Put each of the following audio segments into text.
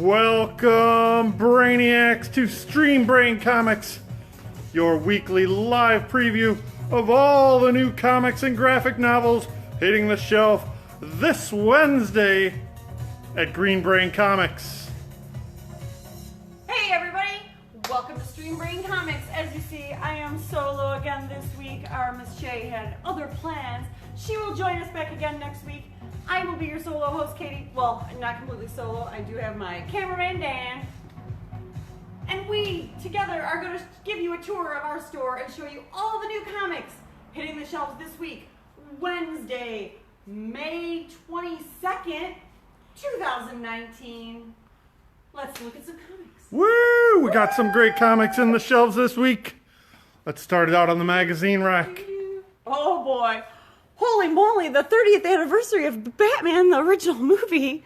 Welcome, Brainiacs, to Streambraincomics, your weekly live preview of all the new comics and graphic novels hitting the shelf this Wednesday at Brainiacs. Hey everybody, welcome to Streambraincomics. As you see, I am solo again this week. Our Miss Shay had other plans. She will join us back again next week. I will be your solo host, Katie. Well, not completely solo. I do have my cameraman, Dan. And we, together, are going to give you a tour of our store and show you all the new comics hitting the shelves this week, Wednesday, May 22nd, 2019. Let's look at some comics. Woo! We got some great comics in the shelves this week. Let's start it out on the magazine rack. Oh boy. Holy moly, the 30th anniversary of Batman, the original movie.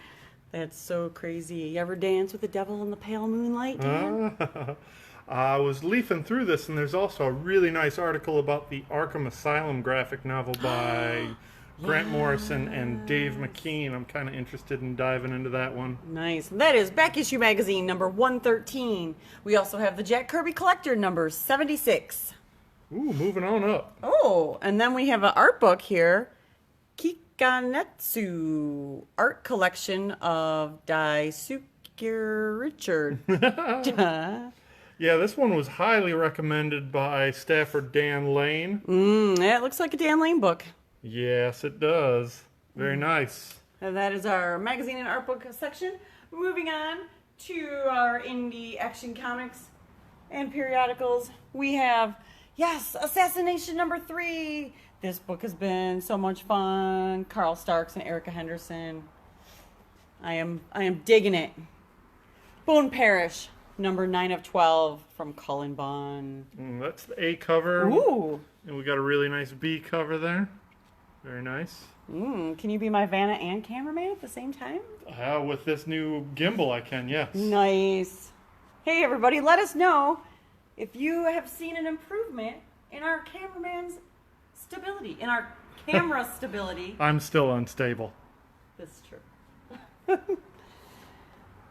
That's so crazy. You ever dance with the devil in the pale moonlight, Dan? I was leafing through this, and there's also a really nice article about the Arkham Asylum graphic novel by Grant Morrison and Dave McKean. I'm kind of interested in diving into that one. Nice. That is Back Issue Magazine, number 113. We also have the Jack Kirby Collector, number 76. Ooh, moving on up. Oh, and then we have an art book here. Kikanetsu art collection of Daisuke Richard. Yeah, this one was highly recommended by staffer Dan Lane. Yeah, it looks like a Dan Lane book. Yes, it does. Very nice. And that is our magazine and art book section. Moving on to our indie action comics and periodicals. We have, yes, Assassination number 3. This book has been so much fun. Carl Starks and Erica Henderson. I am digging it. Bone Parish, number 9 of 12 from Cullen Bunn. That's the A cover. Ooh. And we got a really nice B cover there. Very nice. Can you be my Vanna and cameraman at the same time? With this new gimbal, I can, yes. Nice. Hey, everybody, let us know if you have seen an improvement in our cameraman's stability, in our camera stability. I'm still unstable. That's true.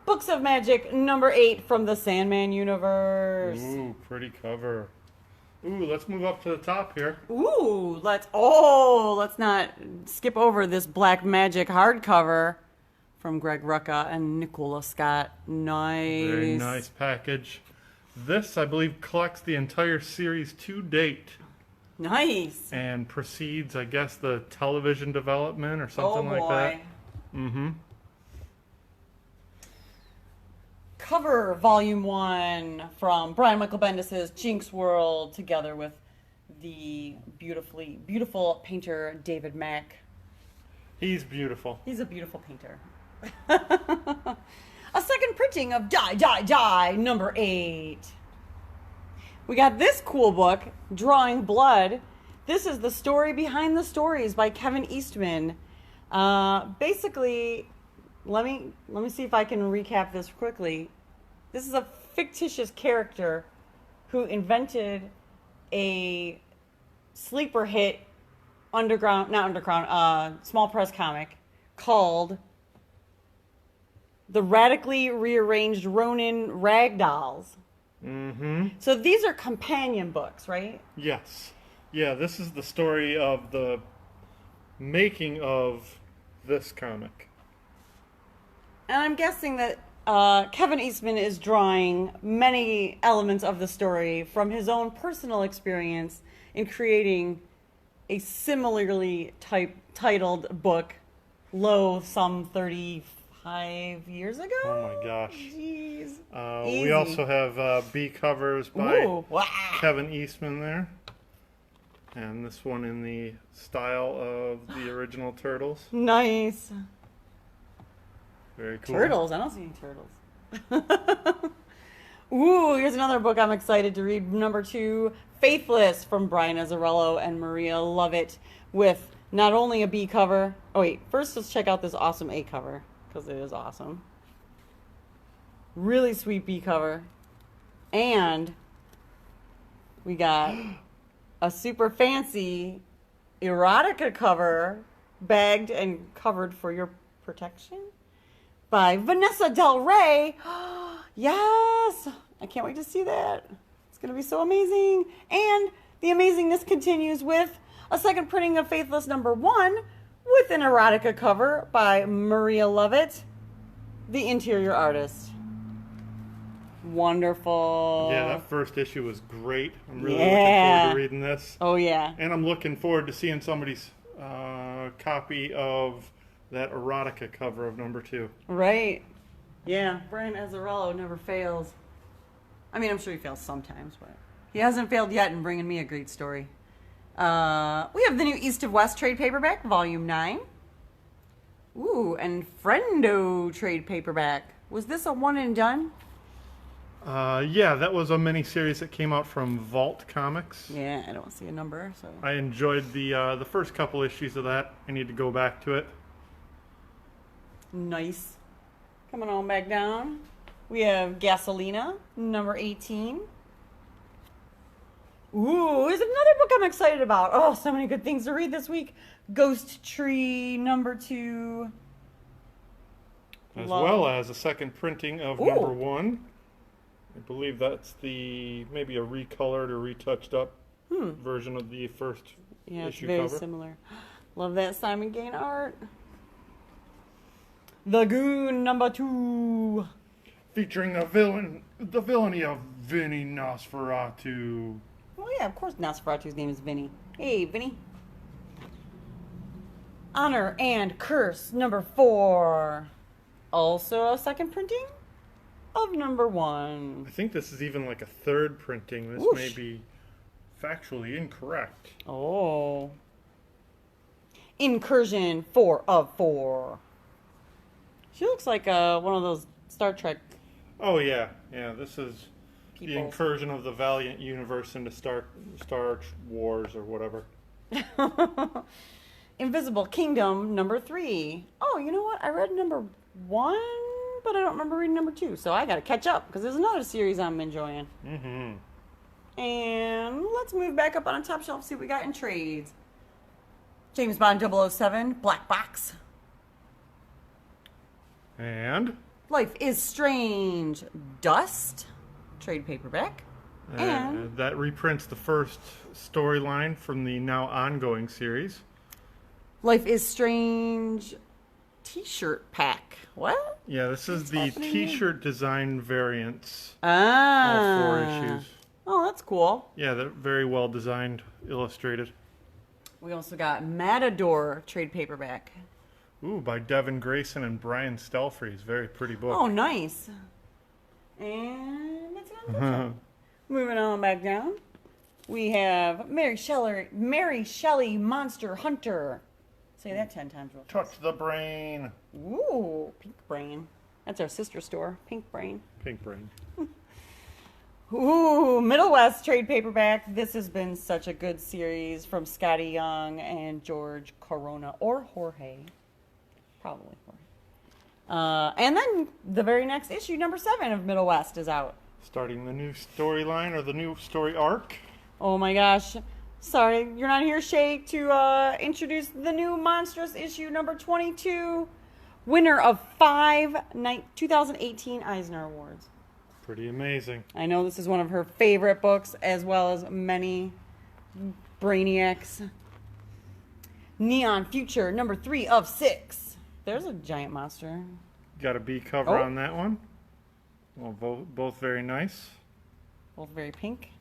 Books of Magic, number 8 from the Sandman universe. Ooh, pretty cover. Ooh, let's move up to the top here. Ooh, let's not skip over this Black Magic hardcover from Greg Rucka and Nicola Scott. Nice. Very nice package. This, I believe, collects the entire series to date. Nice. And precedes, I guess, the television development or something like that. Mm-hmm. Cover Volume 1 from Brian Michael Bendis' Jinx World, together with the beautiful painter David Mack. He's beautiful. He's a beautiful painter. A second printing of Die, Die, Die, number 8. We got this cool book, Drawing Blood. This is the story behind the stories by Kevin Eastman. Basically, let me see if I can recap this quickly. This is a fictitious character who invented a sleeper hit small press comic called The Radically Rearranged Ronin Ragdolls. Mm-hmm. So these are companion books, right? Yes. Yeah, this is the story of the making of this comic. And I'm guessing that Kevin Eastman is drawing many elements of the story from his own personal experience in creating a similarly titled book, some 35 years ago? Oh my gosh. Jeez. We also have B covers by Kevin Eastman there. And this one in the style of the original Turtles. Nice. Very cool. Turtles? I don't see any turtles. Ooh, here's another book I'm excited to read. Number 2, Faithless, from Brian Azzarello and Maria Lovett, with not only a B cover. Oh wait, first let's check out this awesome A cover, because it is awesome. Really sweet B cover. And we got a super fancy erotica cover, bagged and covered for your protection, by Vanessa Del Rey. Yes! I can't wait to see that. It's going to be so amazing. And the amazingness continues with a second printing of Faithless #1 with an erotica cover by Maria Lovett, the interior artist. Wonderful. Yeah, that first issue was great. I'm really looking forward to reading this. Oh, yeah. And I'm looking forward to seeing somebody's copy of that erotica cover of #2. Right. Yeah, Brian Azzarello never fails. I mean, I'm sure he fails sometimes, but he hasn't failed yet in bringing me a great story. We have the new East of West trade paperback, Volume 9. Ooh, and Friendo trade paperback. Was this a one and done? Yeah, that was a mini-series that came out from Vault Comics. Yeah, I don't see a number, so... I enjoyed the first couple issues of that. I need to go back to it. Nice. Coming on back down, we have Gasolina, #18. Ooh, there's another book I'm excited about. Oh, so many good things to read this week. Ghost Tree, #2. As well as a second printing of #1. I believe that's maybe a recolored or retouched up version of the first issue cover. Yeah, it's very similar. Love that Simon Gain art. The Goon, #2. Featuring the villainy of Vinny Nosferatu. Oh yeah, of course Nosferatu's name is Vinny. Hey, Vinny. Honor and Curse, #4. Also a second printing of #1. I think this is even like a third printing. This Whoosh. may be factually incorrect. Oh. Incursion, 4 of 4. She looks like one of those Star Trek Oh yeah, yeah. This is people. the incursion of the Valiant universe into Star Wars or whatever. Invisible Kingdom, #3. Oh, you know what? I read #1, but I don't remember reading #2. So I got to catch up because there's another series I'm enjoying. Mm-hmm. And let's move back up on the top shelf, see what we got in trades. James Bond 007, Black Box. And Life is Strange, Dust, trade paperback. And that reprints the first storyline from the now ongoing series. Life is Strange t-shirt pack. What? Yeah, this is the happening t-shirt design variants. Ah. All 4 issues. Oh, that's cool. Yeah, they're very well designed, illustrated. We also got Matador trade paperback. Ooh, by Devin Grayson and Brian Stelfreeze. Very pretty book. Oh, nice. And that's it. Moving on back down, we have Mary Shelley Monster Hunter. Say that 10 times real fast. Touch the brain. Ooh, Pink Brain. That's our sister store, Pink Brain. Pink brain. Ooh, Middle West trade paperback. This has been such a good series from Scotty Young and George Corona, or Jorge. Probably Jorge. And then the very next issue, #7 of Middle West is out. Starting the new storyline or the new story arc. Oh my gosh. Sorry, you're not here, Shay, to introduce the new monstrous issue #22. Winner of 5 2018 Eisner Awards. Pretty amazing. I know this is one of her favorite books, as well as many Brainiacs. Neon Future, #3 of 6. There's a giant monster. Got a B cover on that one. Well, both very nice. Both very pink.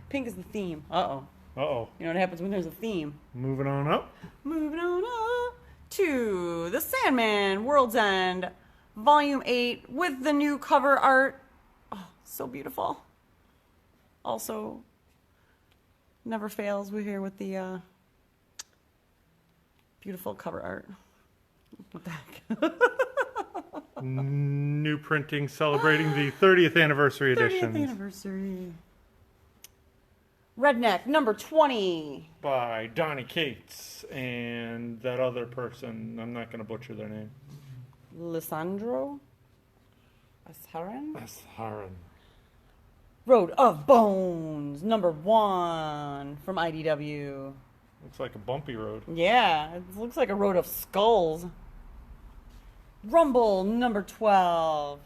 Pink is the theme. Uh-oh. Uh-oh. You know what happens when there's a theme? Moving on up. Moving on up to The Sandman, World's End, Volume 8, with the new cover art. Oh, so beautiful. Also, never fails. We're here with the beautiful cover art. What the heck? New printing celebrating the 30th anniversary 30th editions. anniversary. Redneck, #20. By Donnie Cates and that other person. I'm not going to butcher their name. Lissandro Asharan. Asharan. Road of Bones, #1 from IDW. Looks like a bumpy road. Yeah, it looks like a road of skulls. Rumble number 12.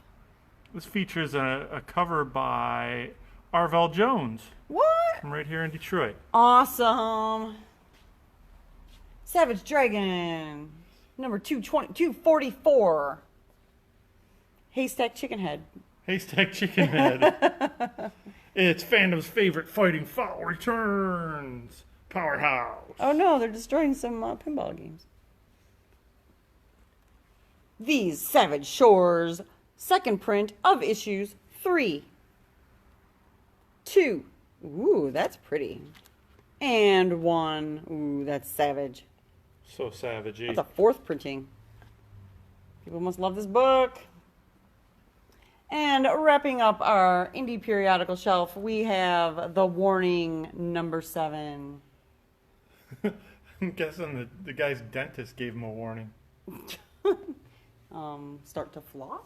This features a cover by Arvell Jones What? from right here in Detroit. Awesome. Savage Dragon number 244. Haystack Chicken Head. Haystack Chicken Head. It's fandom's favorite fighting foul returns. Powerhouse. Oh no, they're destroying some pinball games. These Savage Shores, second print of issues 3, 2. Ooh, that's pretty. And 1. Ooh, that's savage. So savagey. That's a fourth printing. People must love this book. And wrapping up our indie periodical shelf, we have The Warning number 7. I'm guessing the guy's dentist gave him a warning. Start to floss.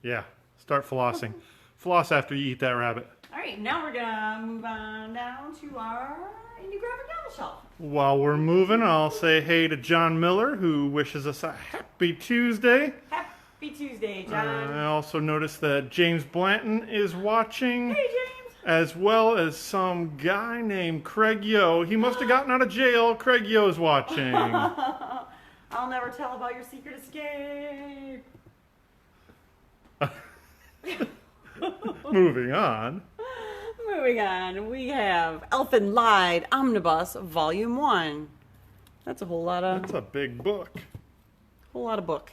Yeah, start flossing. Floss after you eat that rabbit. All right, now we're gonna move on down to our indie graphic novel shelf. While we're moving, I'll say hey to John Miller, who wishes us a happy Tuesday. Happy Tuesday, John. I also noticed that James Blanton is watching. Hey, James. As well as some guy named Craig Yo. He must have gotten out of jail. Craig Yo's watching. I'll never tell about your secret escape. Moving on. Moving on, we have Elfin Lied Omnibus Volume 1. That's a whole lot of... That's a big book. Whole lot of book.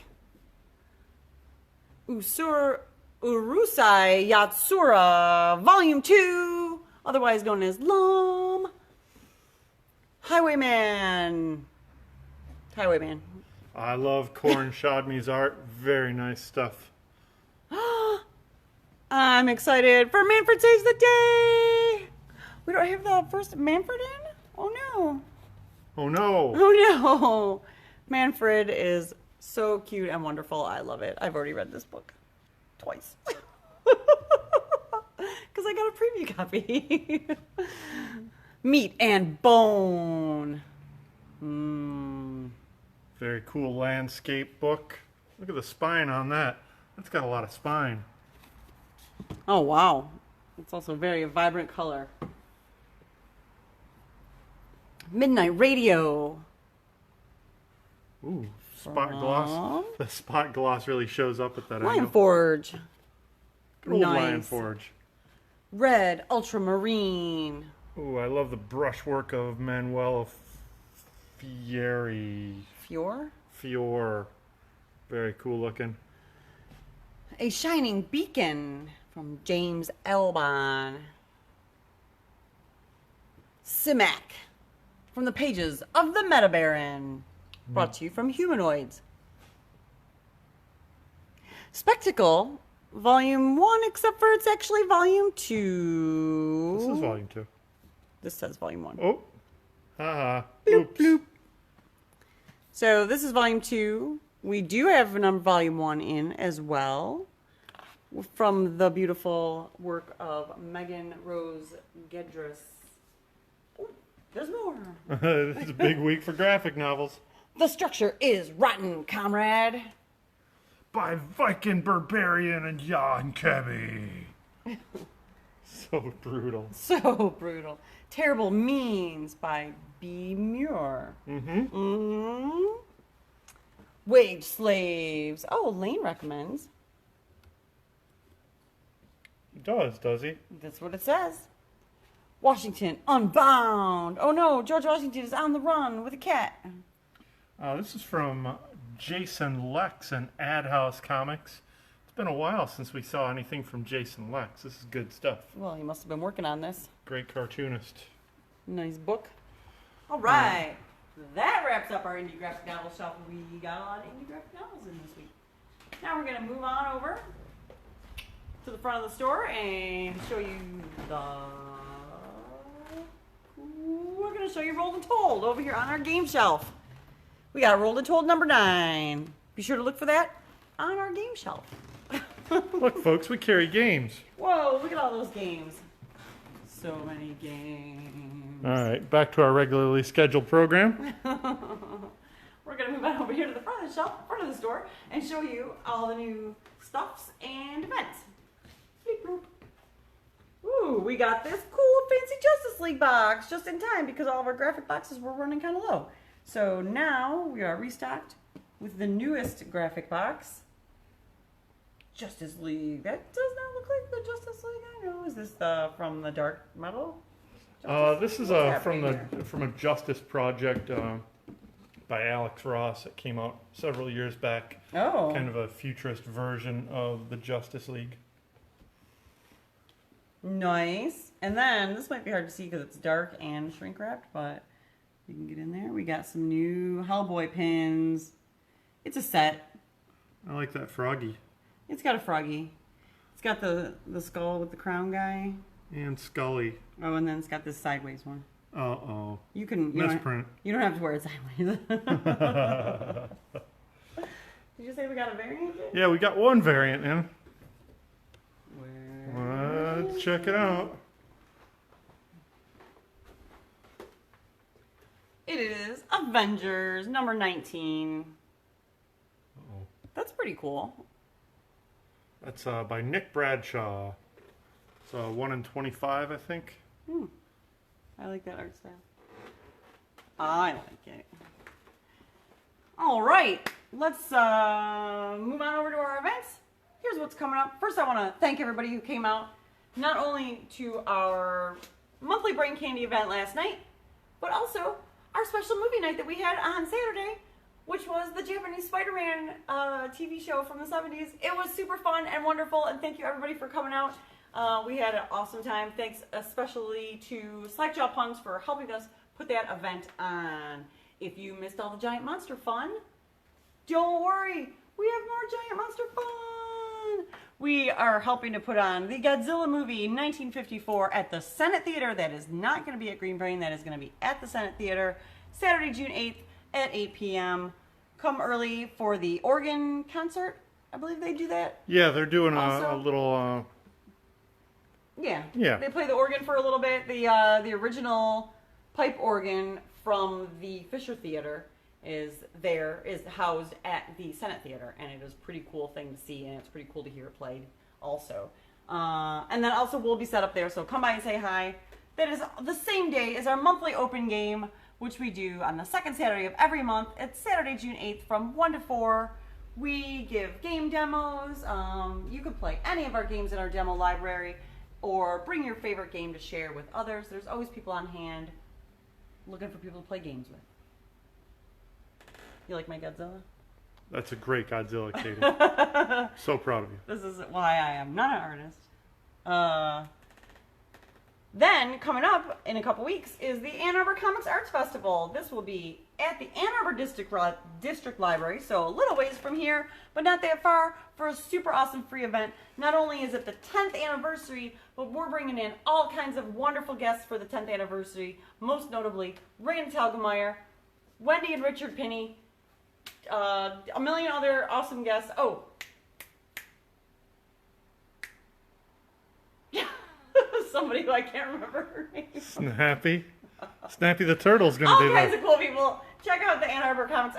Urusai Yatsura Volume 2, otherwise known as Lum. Highwayman. I love Corn Shadmi's art. Very nice stuff. I'm excited for Manfred Saves the Day. We don't have the first Manfred in? Oh no. Oh no. Oh no. Manfred is so cute and wonderful. I love it. I've already read this book twice. Because I got a preview copy. Meat and Bone. Very cool landscape book. Look at the spine on that. That's got a lot of spine. Oh, wow. It's also very vibrant color. Midnight Radio. Ooh, spot gloss. The spot gloss really shows up at that Lion angle. Forge. Good old Nice. Lion Forge. Red Ultramarine. Ooh, I love the brushwork of Manuel Fiore. Very cool looking. A Shining Beacon from James Elbon. Simac from the pages of the Meta Baron. Brought to you from Humanoids. Spectacle, Volume 1, except for it's actually Volume 2. This is Volume 2. This says Volume 1. Oh. Haha. Bloop, Oops. bloop. So this is Volume 2. We do have Volume 1 in as well. From the beautiful work of Megan Rose Gedris. Oh, there's more. This is a big week for graphic novels. The structure is rotten, comrade. By Viking Barbarian and Jan Kebby. So brutal. So brutal. Terrible Means by B. Muir. Wage Slaves. Oh, Lane recommends. He does he? That's what it says. Washington Unbound. Oh no, George Washington is on the run with a cat. This is from Jason Lex and Ad House Comics. It's been a while since we saw anything from Jason Lex. This is good stuff. Well, he must have been working on this. Great cartoonist. Nice book. All right. That wraps up our indie graphic novel shelf. We got a lot of indie graphic novels in this week. Now we're going to move on over to the front of the store and show you we're going to show you Rolled and Told over here on our game shelf. We got Rolled and Told number 9. Be sure to look for that on our game shelf. Look, folks, we carry games. Whoa, look at all those games. So many games. All right, back to our regularly scheduled program. Right we're going to move on over here to the front of the shelf, front of the store, and show you all the new stuffs and events. Bleep bloop. Ooh, we got this cool fancy Justice League box just in time because all of our graphic boxes were running kind of low. So now we are restocked with the newest graphic box, Justice League. That does not look like the Justice League I know. Is this from the Dark Metal? This is from a Justice Project by Alex Ross. It came out several years back. Oh. Kind of a futurist version of the Justice League. Nice. And then, this might be hard to see because it's dark and shrink wrapped, but you can get in there. We got some new Hellboy pins. It's a set. I like that froggy. It's got a froggy. It's got the skull with the crown guy. And Scully. Oh, and then it's got this sideways one. Uh-oh. You can... Misprint. You don't have to wear it sideways. Did you say we got a variant? Yeah, we got one variant in. Where? Let's check it out. It is Avengers number 19. Uh-oh. That's pretty cool. That's by Nick Bradshaw. It's 1 in 25, I think. I like that art style. I like it. All right, let's move on over to our events. Here's what's coming up. First, I want to thank everybody who came out, not only to our monthly Brain Candy event last night, but also our special movie night that we had on Saturday, which was the Japanese Spider-Man TV show from the 70s. It was super fun and wonderful, and thank you everybody for coming out. We had an awesome time. Thanks especially to Slackjaw Punks for helping us put that event on. If you missed all the Giant Monster fun, don't worry. We have more Giant Monster fun. We are helping to put on the Godzilla movie 1954 at the Senate Theater. That is not going to be at Green Brain. That is going to be at the Senate Theater Saturday, June 8th at 8 p.m. Come early for the organ concert. I believe they do that. Yeah, they're doing Also- a little... Yeah. Yeah. They play the organ for a little bit. The original pipe organ from the Fisher Theater is housed at the Senate Theater, and it is a pretty cool thing to see, and it's pretty cool to hear it played also. And then also we'll be set up there, so come by and say hi. That is the same day as our monthly open game, which we do on the second Saturday of every month. It's Saturday, June 8th from 1 to 4. We give game demos. You can play any of our games in our demo library, or bring your favorite game to share with others. There's always people on hand looking for people to play games with. You like my Godzilla? That's a great Godzilla, Katie. So proud of you. This is why I am not an artist. Then, coming up in a couple weeks, is the Ann Arbor Comics Arts Festival. This will be at the Ann Arbor District Library, so a little ways from here, but not that far, for a super awesome free event. Not only is it the 10th anniversary, but we're bringing in all kinds of wonderful guests for the 10th anniversary, most notably Raina Telgemeier, Wendy and Richard Pinney, a million other awesome guests. Oh, somebody who I can't remember her name. Snappy. Snappy the Turtle's going to be All there. kinds of cool people. Check out the Ann Arbor Comics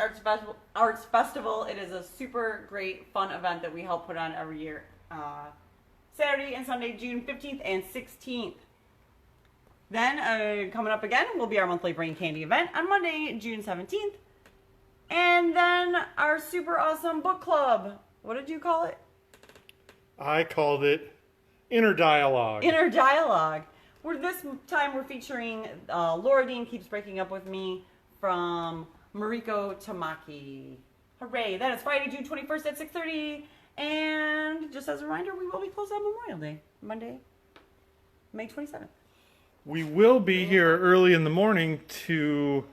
Arts Festival. It is a super great, fun event that we help put on every year. Saturday and Sunday, June 15th and 16th. Then, coming up again, will be our monthly Brain Candy event on Monday, June 17th. And then our super awesome book club. What did you call it? I called it Inner Dialogue. Inner Dialogue. This time we're featuring Laura Dean Keeps Breaking Up With Me from Mariko Tamaki. Hooray. That is Friday, June 21st at 6:30. And just as a reminder, we will be closed on Memorial Day, Monday, May 27th. We will be here early in the morning to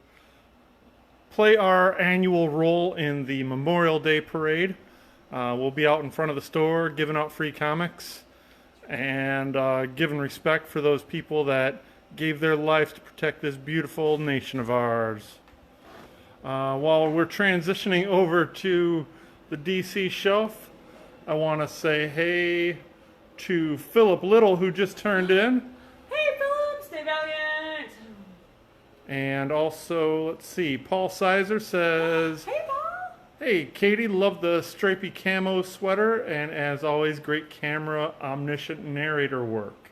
play our annual role in the Memorial Day Parade. We'll be out in front of the store giving out free comics and giving respect for those people that gave their lives to protect this beautiful nation of ours. While we're transitioning over to the DC shelf, I want to say hey to Philip Little, who just turned in. Hey, Philip, stay valiant. And also, let's see, Paul Sizer says, Hey, Paul. hey, Katie, love the stripy camo sweater, and as always, great camera, omniscient narrator work.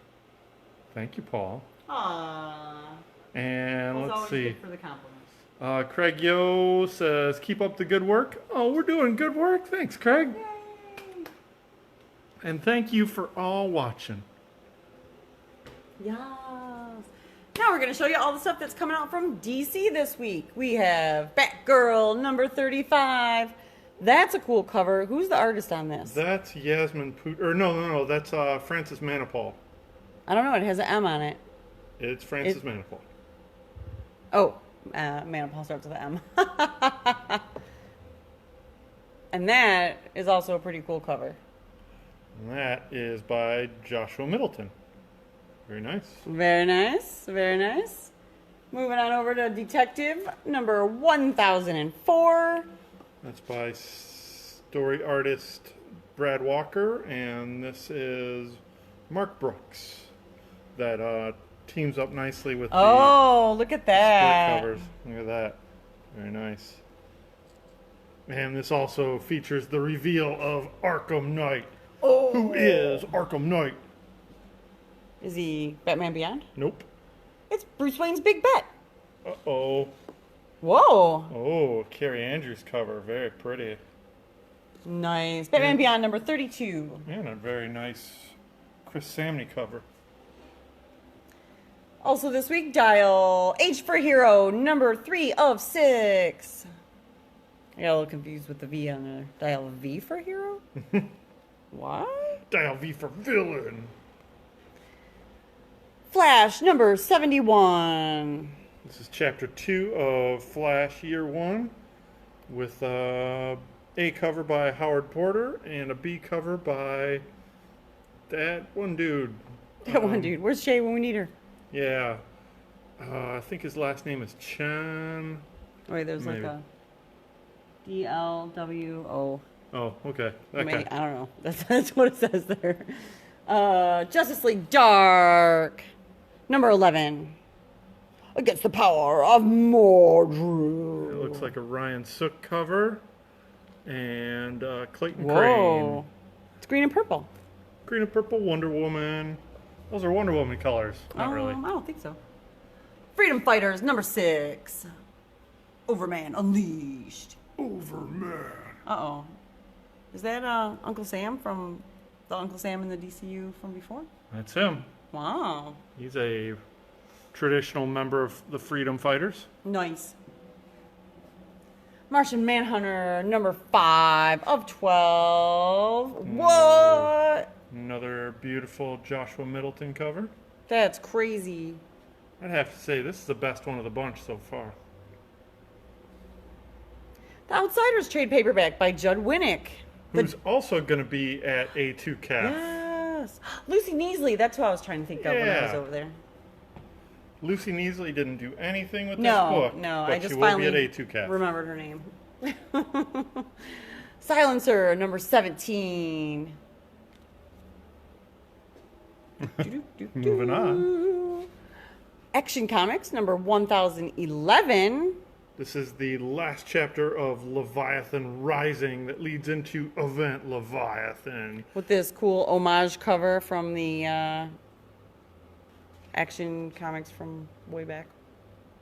Thank you, Paul. Aww. And let's always see. good for the compliments. Craig Yo says, keep up the good work. Oh, we're doing good work. Thanks, Craig. Yay. And thank you for all watching. Yes. Now we're going to show you all the stuff that's coming out from DC this week. We have Batgirl number 35. That's a cool cover. Who's the artist on this? That's Yasmin Put, or no, that's Francis Manipal. I don't know. It has an M on it. It's Francis Manipal. Oh, Manipal starts with an M. And that is also a pretty cool cover. And that is by Joshua Middleton. Very nice. Very nice. Very nice. Moving on over to Detective number 1004. That's by story artist Brad Walker, and this is Mark Brooks. That teams up nicely with Oh, look at the that. covers. Look at that. Very nice. And this also features the reveal of Arkham Knight. Oh. Who is Arkham Knight? Is he Batman Beyond? Nope. It's Bruce Wayne's Big Bet. Uh-oh. Whoa. Oh, Carrie Andrews cover. Very pretty. Nice. Batman Beyond number 32. And a very nice Chris Samney cover. Also this week, Dial H for Hero number 3 of 6. I got a little confused with the V on there. Dial V for Hero? What? Dial V for villain. Flash number 71. This is chapter 2 of Flash Year 1 with a cover by Howard Porter and a B cover by that one dude. That one dude. Where's Shay when we need her? Yeah. I think his last name is Chen. Wait, there's Maybe. like a DLWO. Oh, okay. That Maybe, guy. I don't know. That's what it says there. Justice League Dark number 11. Against the power of Mordru. It looks like a Ryan Sook cover. And Clayton Whoa. Crane. It's green and purple. Green and purple Wonder Woman. Those are Wonder Woman colors. Not really. I don't think so. Freedom Fighters number 6. Overman Unleashed. Overman. Uh-oh. Is that Uncle Sam from the Uncle Sam in the DCU from before? That's him. Wow. He's a traditional member of the Freedom Fighters. Nice. Martian Manhunter number 5 of 12. What? Another beautiful Joshua Middleton cover. That's crazy. I'd have to say this is the best one of the bunch so far. The Outsiders trade paperback by Judd Winnick. Who's also going to be at A2 CAF. Yes. Lucy Neasley. That's who I was trying to think of when I was Yeah. over there. Lucy Neasley didn't do anything with this No, book. no. But I just she will finally be at A2 CAF. remembered her name. Silencer number 17. Moving on. Action Comics number 1011. This is the last chapter of Leviathan Rising that leads into Event Leviathan. With this cool homage cover from the Action Comics from way back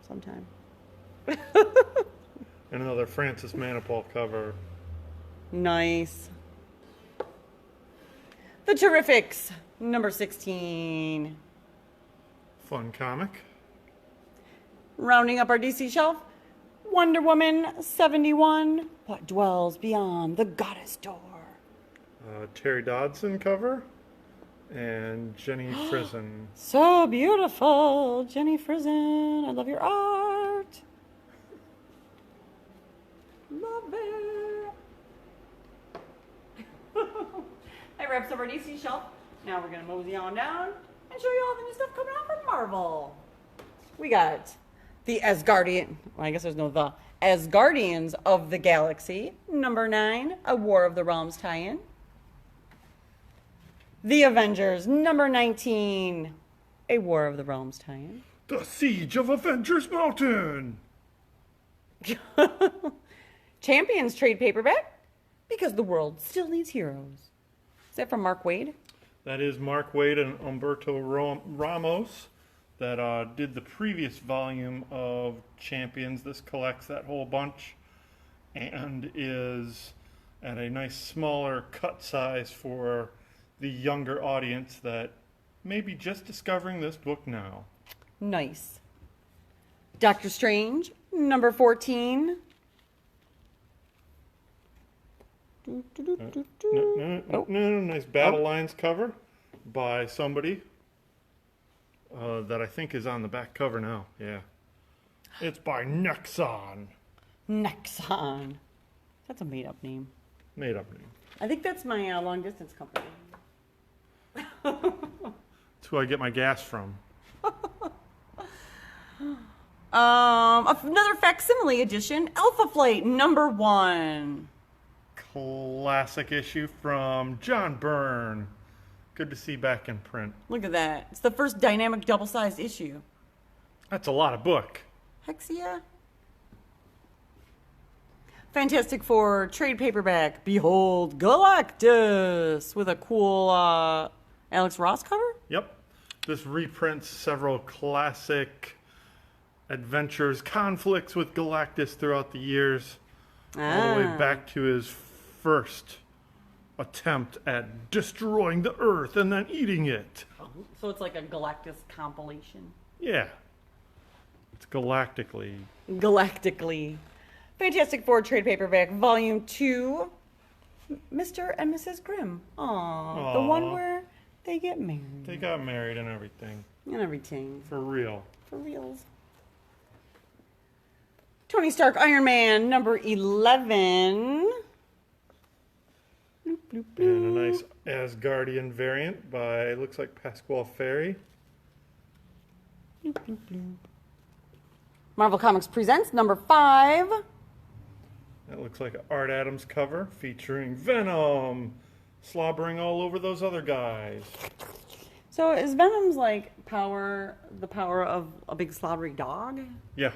sometime. And another Francis Manipal cover. Nice. The Terrifics number 16. Fun comic. Rounding up our DC shelf, Wonder Woman 71. What dwells beyond the goddess door? Terry Dodson cover. And Jenny Frison. So beautiful, Jenny Frison. I love your art. Love it. That wraps up our DC shelf. Now we're going to mosey on down and show you all the new stuff coming out from Marvel. We got the Asgardian, well, I guess there's no the, Asgardians of the Galaxy, number 9, a War of the Realms tie-in. The Avengers, number 19, a War of the Realms tie-in. The Siege of Avengers Mountain. Champions trade paperback because the world still needs heroes. Is that from Mark Waid? That is Mark Waid and Humberto Ramos that did the previous volume of Champions. This collects that whole bunch and is at a nice smaller cut size for the younger audience that may be just discovering this book now. Nice. Doctor Strange, number 14. Nice Battle Lines cover by somebody that I think is on the back cover now. Yeah. It's by Nexon. Nexon. That's a made-up name. Made up name. I think that's my long-distance company. That's who I get my gas from. Another facsimile edition, Alpha Flight, number 1. Classic issue from John Byrne. Good to see back in print. Look at that. It's the first dynamic double-sized issue. That's a lot of book. Heck yeah. Fantastic Four trade paperback. Behold Galactus with a cool Alex Ross cover. Yep. This reprints several classic adventures, conflicts with Galactus throughout the years, all the way back to his first attempt at destroying the Earth and then eating it. So it's like a Galactus compilation. Yeah. It's galactically. Galactically. Fantastic Four trade paperback, volume 2. Mr. and Mrs. Grimm. Aww. The one where they get married. They got married and everything. And everything. For real. For reals. Tony Stark Iron Man, number 11. Bloop, bloop, bloop. And a nice Asgardian variant by, looks like Pasquale Ferry. Bloop, bloop, bloop. Marvel Comics presents number 5. That looks like an Art Adams cover featuring Venom slobbering all over those other guys. So is Venom's like the power of a big slobbery dog? Yeah.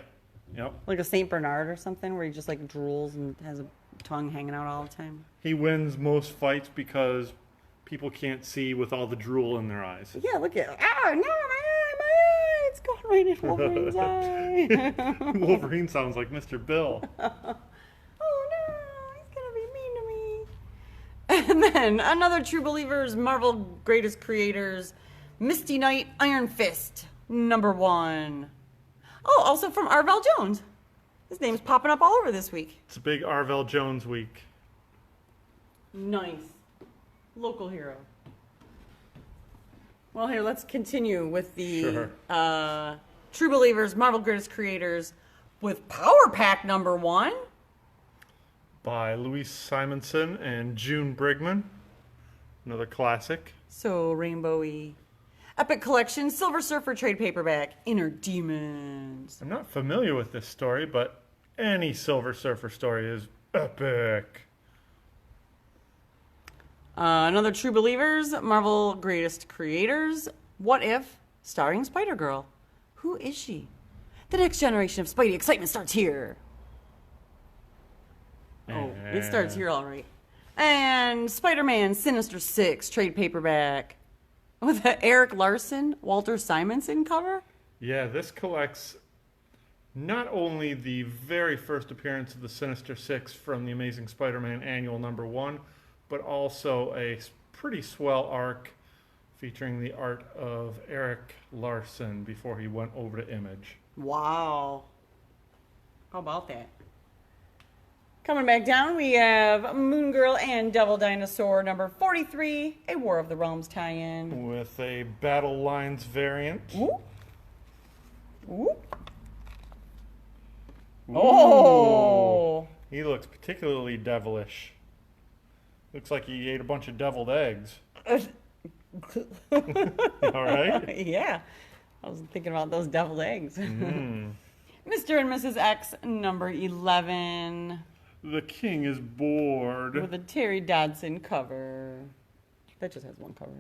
Yep. Like a Saint Bernard or something where he just like drools and has a tongue hanging out all the time? He wins most fights because people can't see with all the drool in their eyes. Yeah, look at no, my eye, it's going right in Wolverine's eye. Wolverine sounds like Mr. Bill. Oh no, he's gonna be mean to me. And then another True Believers, Marvel Greatest Creators, Misty Knight, Iron Fist, number 1. Oh, also from Arvell Jones. His name's popping up all over this week. It's a big Arvell Jones week. Nice. Local hero. Well, here, let's continue with the True Believers, Marvel Greatest Creators with Power Pack number 1. By Louise Simonson and June Brigman. Another classic. So rainbowy. Epic Collection, Silver Surfer trade paperback, Inner Demons. I'm not familiar with this story, but any Silver Surfer story is epic. Another True Believers, Marvel Greatest Creators, What If, starring Spider-Girl. Who is she? The next generation of Spidey excitement starts here. Oh, it starts here all right. And Spider-Man Sinister Six trade paperback with an Eric Larson, Walter Simonson cover. Yeah, this collects not only the very first appearance of the Sinister Six from the Amazing Spider-Man Annual number 1, but also a pretty swell arc featuring the art of Eric Larson before he went over to Image. Wow. How about that? Coming back down, we have Moon Girl and Devil Dinosaur number 43, a War of the Realms tie-in. With a Battle Lines variant. Ooh. Ooh. Oh! He looks particularly devilish. Looks like he ate a bunch of deviled eggs. All right? Yeah. I was thinking about those deviled eggs. Mr. and Mrs. X number 11. The King is bored. With a Terry Dodson cover. That just has one cover.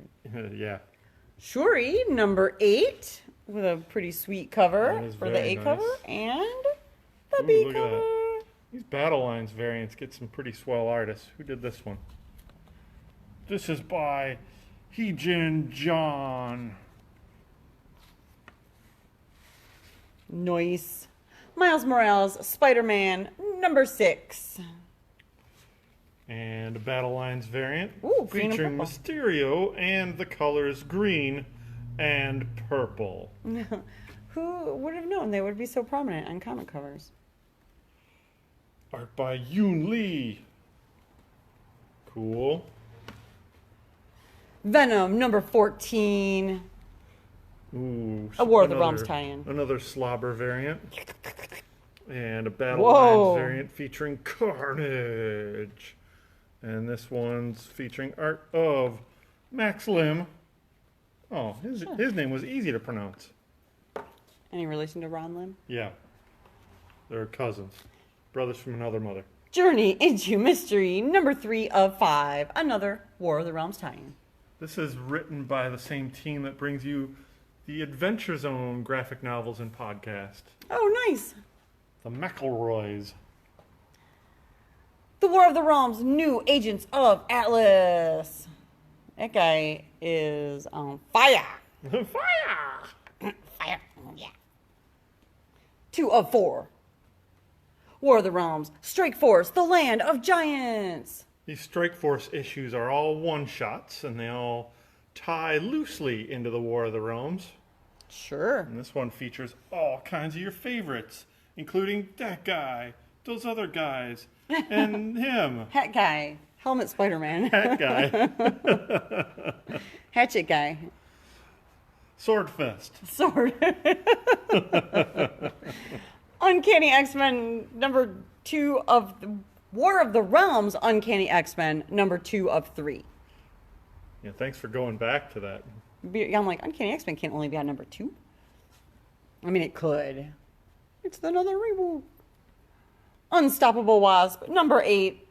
Yeah. Shuri, number 8, with a pretty sweet cover That is for the very A nice. cover and the Ooh, B look at cover. that. These Battle Lines variants get some pretty swell artists. Who did this one? This is by Heejin John. Nice. Miles Morales, Spider-Man, number 6. And a Battle Lines variant Ooh, green and featuring purple. Mysterio and the colors green and purple. Who would have known they would be so prominent on comic covers? Art by Yoon Lee. Cool. Venom, number 14. Ooh, A War of the Realms tie-in. Another slobber variant. And a Battle Whoa. Lines variant featuring Carnage. And this one's featuring art of Max Lim. Oh, his name was easy to pronounce. Any relation to Ron Lim? Yeah. They're cousins. Brothers from another mother. Journey into Mystery, number 3 of 5. Another War of the Realms tie-in. This is written by the same team that brings you the Adventure Zone graphic novels and podcast. Oh, nice. The McElroys. The War of the Realms, New Agents of Atlas. That guy is on fire. Fire! Fire. Yeah. 2 of 4. War of the Realms, Strike Force, The Land of Giants. These Strike Force issues are all one-shots, and they all tie loosely into the War of the Realms. Sure. And this one features all kinds of your favorites, including that guy, those other guys, and him. Hat guy. Helmet Spider-Man. That guy. Hatchet guy. Swordfist. Sword. Uncanny X-Men, number 2 of the War of the Realms, Uncanny X-Men, number 2 of 3. Yeah, thanks for going back to that. I'm like, Uncanny X-Men can't only be on number 2. I mean, it could. It's another reboot. Unstoppable Wasp, number 8.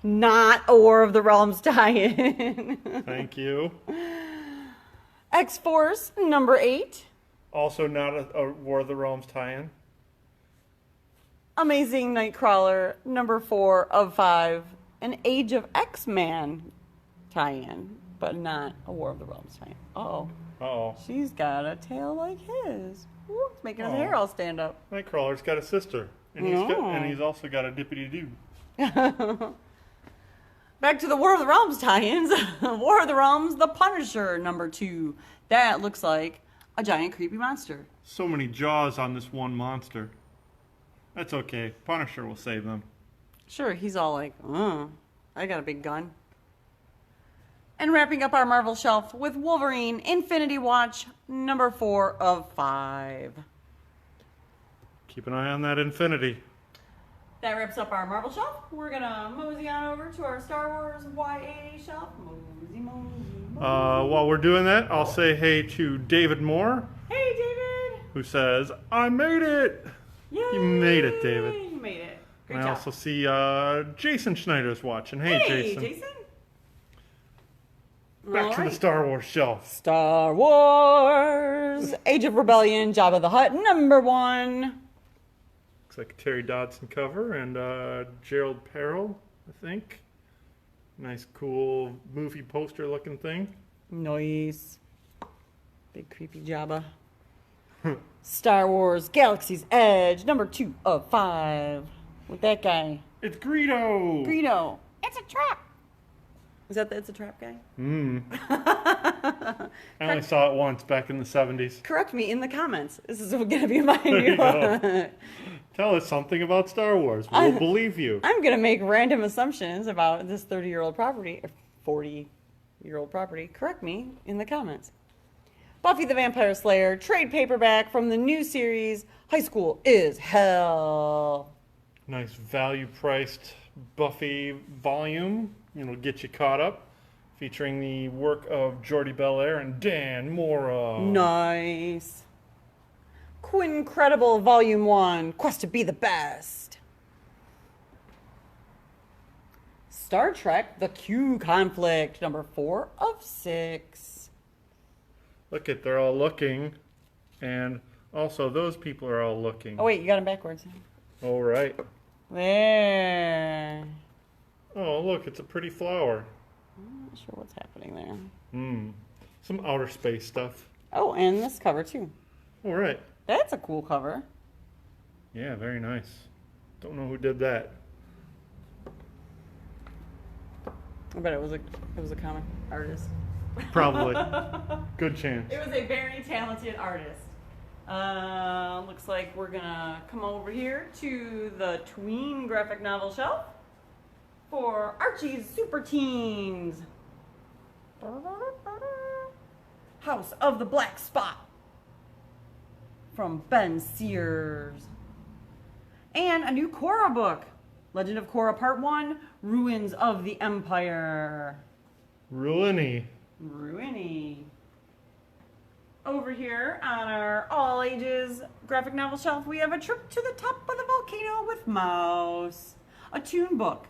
Not a War of the Realms tie-in. Thank you. X-Force, number 8. Also not a War of the Realms tie-in. Amazing Nightcrawler, number 4 of 5. An Age of X-Man tie-in, but not a War of the Realms tie-in. Uh-oh. Uh-oh. She's got a tail like his. Ooh, it's making his Oh. hair all stand up. Nightcrawler's got a sister. And he's also got a dippity-doo. Back to the War of the Realms tie-ins. War of the Realms, The Punisher, number 2. That looks like a giant creepy monster. So many jaws on this one monster. That's okay. Punisher will save them. Sure, he's all like, I got a big gun. And wrapping up our Marvel shelf with Wolverine Infinity Watch, number 4 of 5. Keep an eye on that Infinity. That wraps up our Marvel shelf. We're going to mosey on over to our Star Wars YA shelf. Mosey, mosey, mosey. While we're doing that, I'll say hey to David Moore, Hey, David! who says, I made it! Yay! You made it, David. You made it. Great And I job. also see Jason Schneider's watching. Hey, Hey, Jason. All Back to the right. Star Wars shelf. Star Wars Age of Rebellion, Jabba the Hutt, number 1. Looks like a Terry Dodson cover and Gerald Perel, I think. Nice, cool movie poster looking thing. Nice. Big creepy Jabba. Star Wars Galaxy's Edge, number 2 of 5. With that guy. It's Greedo! Greedo. It's a trap. Is that the It's a Trap guy? I only saw it once back in the 70s. Correct me in the comments. This is going to be my you new go. Tell us something about Star Wars. We'll believe you. I'm going to make random assumptions about this 30-year-old property, or 40-year-old property. Correct me in the comments. Buffy the Vampire Slayer, trade paperback from the new series, High School is Hell. Nice value-priced Buffy volume. It'll get you caught up. Featuring the work of Jordi Belair and Dan Mora. Nice. Quincredible Volume 1, Quest to be the Best. Star Trek, The Q Conflict, number 4 of 6. Look at, they're all looking. And also those people are all looking. Oh, wait, you got them backwards. All right. There. Oh, look, it's a pretty flower. I'm not sure what's happening there. Some outer space stuff. Oh, and this cover, too. All right. That's a cool cover. Yeah, very nice. Don't know who did that. I bet it was a comic artist. Probably. Good chance. It was a very talented artist. Looks like we're gonna come over here to the tween graphic novel shelf for Archie's Super Teens. House of the Black Spot from Ben Sears. And a new Korra book. Legend of Korra Part 1, Ruins of the Empire. Ruiny. Over here on our all ages graphic novel shelf, we have A Trip to the Top of the Volcano with Mouse. A tune book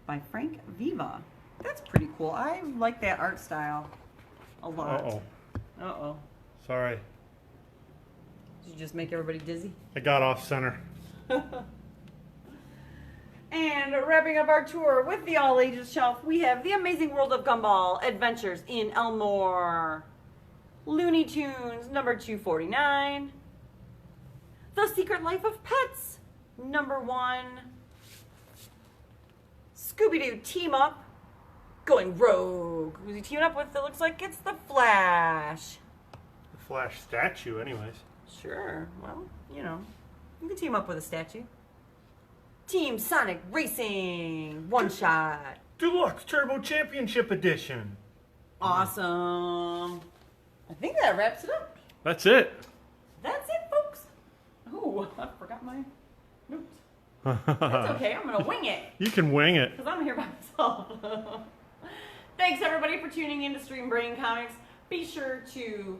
by Frank Viva. That's pretty cool. I like that art style a lot. Uh-oh. Uh-oh. Sorry. Did you just make everybody dizzy? I got off center. And wrapping up our tour with the all ages shelf, we have The Amazing World of Gumball Adventures in Elmore. Looney Tunes, number 249. The Secret Life of Pets, number 1. Scooby-Doo Team Up, going rogue. Who's he teaming up with? It looks like it's the Flash. The Flash statue, anyways. Sure, well, you know, you can team up with a statue. Team Sonic Racing, one shot. Deluxe Turbo Championship Edition. Awesome. I think that wraps it up. That's it. That's it, folks. Oh, I forgot my notes. That's okay, I'm going to wing it. You can wing it. Because I'm here by myself. Thanks, everybody, for tuning in to Stream Brain Comics. Be sure to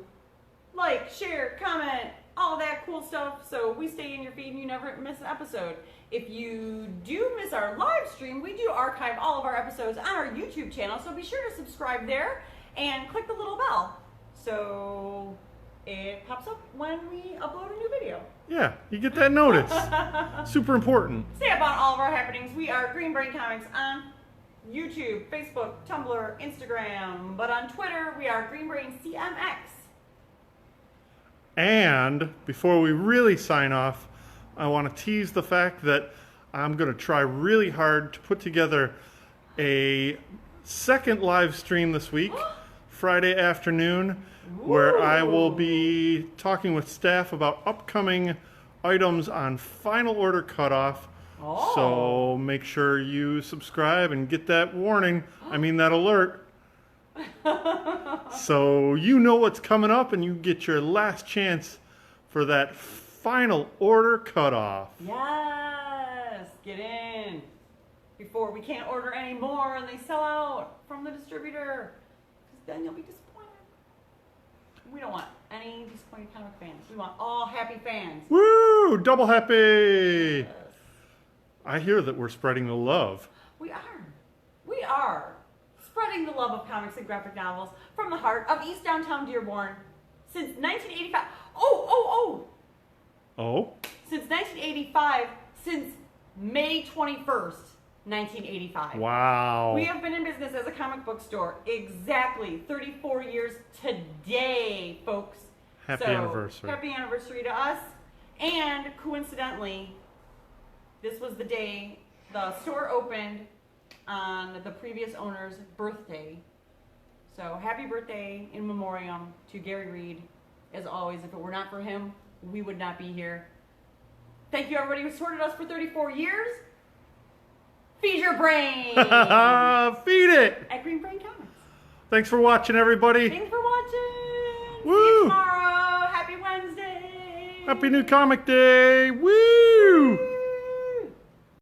like, share, comment, all that cool stuff so we stay in your feed and you never miss an episode. If you do miss our live stream, we do archive all of our episodes on our YouTube channel, so be sure to subscribe there and click the little bell so it pops up when we upload a new video. Yeah, you get that notice. Super important. Stay up on all of our happenings. We are Green Brain Comics on YouTube, Facebook, Tumblr, Instagram, but on Twitter we are Green Brain CMX. And before we really sign off, I want to tease the fact that I'm going to try really hard to put together a second live stream this week, Friday afternoon, where I will be talking with staff about upcoming items on final order cutoff. Oh. So make sure you subscribe and get that warning. I mean that alert. So you know what's coming up and you get your last chance for that final order cutoff. Yes, get in before we can't order any more and they sell out from the distributor, because then you'll be disappointed. We don't want any disappointed comic fans. We want all happy fans. Woo! Double happy! Yes. I hear that we're spreading the love. We are spreading the love of comics and graphic novels from the heart of East Downtown Dearborn since 1985. Oh! Since 1985, since May 21st, 1985. Wow. We have been in business as a comic book store exactly 34 years today, folks. Happy anniversary. Happy anniversary to us. And coincidentally, this was the day the store opened on the previous owner's birthday. So happy birthday in memoriam to Gary Reed. As always, if it were not for him, we would not be here. Thank you, everybody who supported us for 34 years. Feed your brain. Feed it. At Green Brain Comics. Thanks for watching, everybody. Thanks for watching. Woo. See you tomorrow. Happy Wednesday. Happy New Comic Day. Woo!